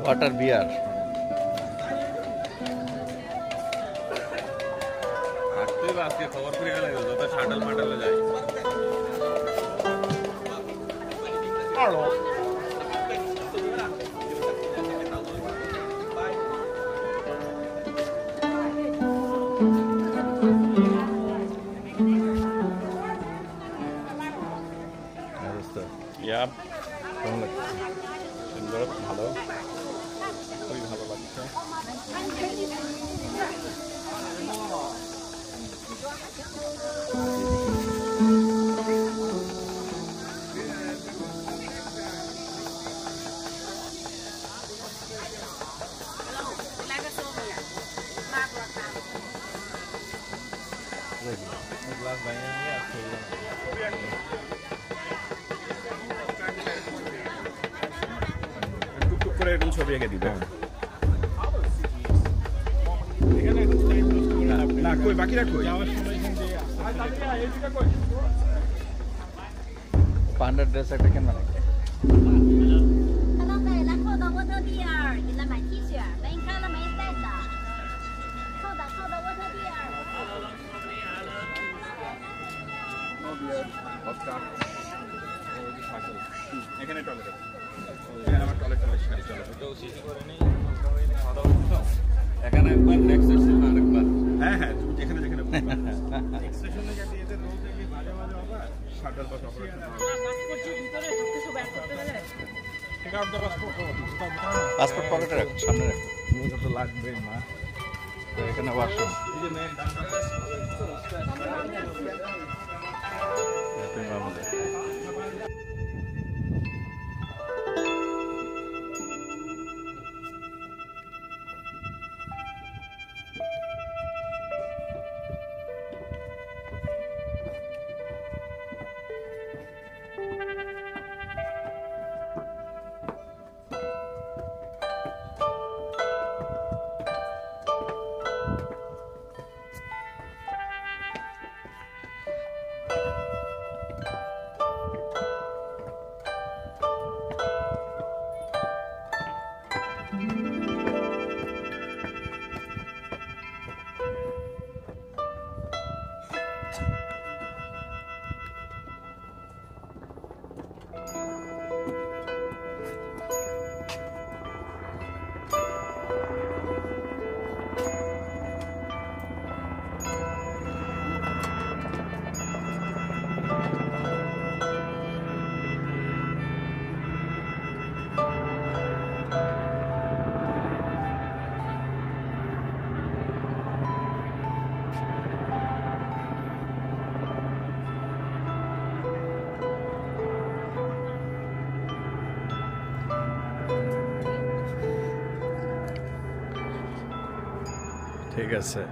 Water beer. আজকে খবর করে গেলে যত শাটল মাটলে যায় হ্যালো ইয়া কেমন লাগছে সুন্দর ভালো খুবই ভালো লাগছে টুকটুক করে এরকম ছবি এঁকে দিবে না কই বাকিরা কই পান্ডার ড্রেস একটা কেন লাগে এখানে টয়লেট এখানে আমার টয়লেট শাড়ি চলে তো সিসি করে নেই খাওয়া দাওয়া এখানে একবার নেক্সট সেশন আরেকবার হ্যাঁ হ্যাঁ তুমি যেখানে যেখানে নেক্সট সেশনে গিয়ে এদের রোজ দেখি মাঝে মাঝে আবার শাটল বাস অপারেশন পাসপোর্ট পকেটে রাখো সামনে রাখো এটা তো লাগবে না তো এখানে ওয়াশরুম ঠিক আছে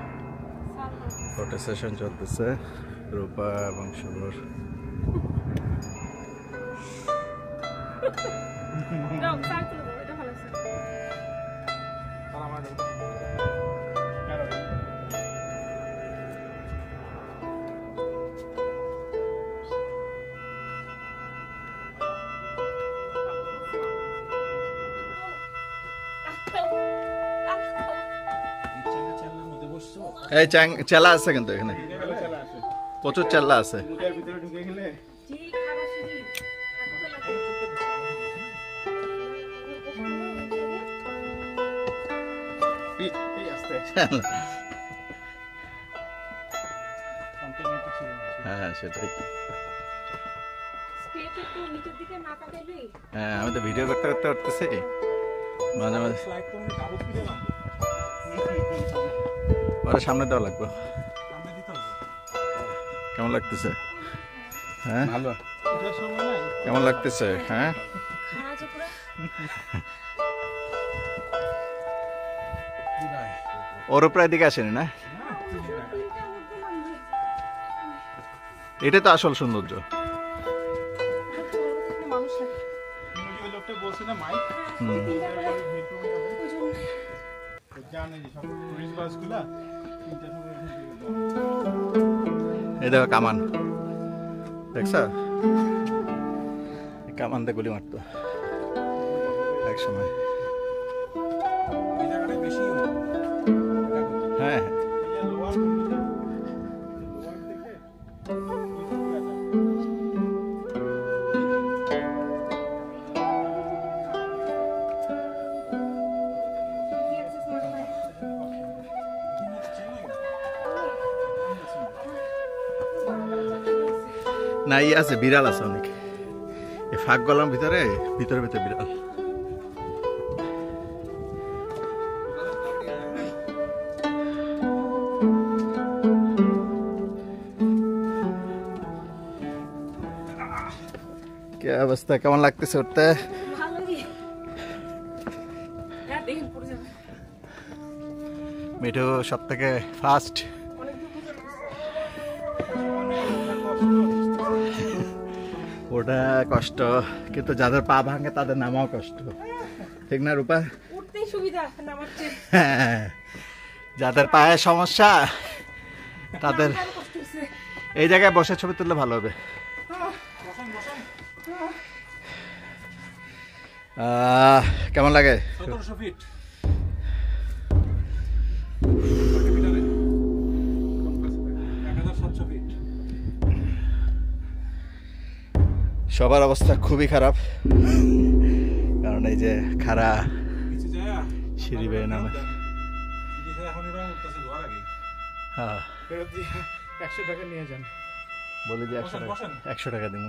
ফটো সেশন চলতেছে রূপা এবং শুভর এই চেলা আছে কিন্তু এখানে প্রচুর চেলা আছে হ্যাঁ সেটাই হ্যাঁ আমি তো ভিডিও করতে করতে করতেছি মাঝে মাঝে পরে সামনে দেওয়া লাগবে কেমন লাগতেছে হ্যাঁ ভালো কেমন লাগতেছে হ্যাঁ ওর উপরে দিকে আসেনি না এটা তো আসল সৌন্দর্য। মানুষ ওই লোকটা বলছে না মাইক জানে যে সব টুরিস্ট বাসগুলা এই দেখো কামান, দেখছো কামান দিয়ে গুলি মারতো এক সময়। এই জায়গাটা বেশি হ্যাঁ লোয়ার থেকে না, ই আছে, বিড়াল আছে অনেক এই ফাঁক গলার ভিতরে, ভিতরে ভিতরে বিড়াল। কি অবস্থা, কেমন লাগতেছে উঠতে? মিঠু সব থেকে ফার্স্ট। ওটা কষ্ট, কিন্তু যাদের পা ভাঙে তাদের নামাও কষ্ট, ঠিক না রূপা? উঠতেই সুবিধা, নামাতে হ্যাঁ, যাদের পায়ে সমস্যা তাদের কষ্ট হচ্ছে। এই জায়গায় বসে ছবি তুললে ভালো হবে। কেমন লাগে? 1700 ফিট সবার অবস্থা খুবই খারাপ, কারণ এই যে খাড়া সিঁড়ি বেয়ে নামে। হ্যাঁ, 100 টাকা নিয়ে যান। বলে যে 100 টাকা দিব।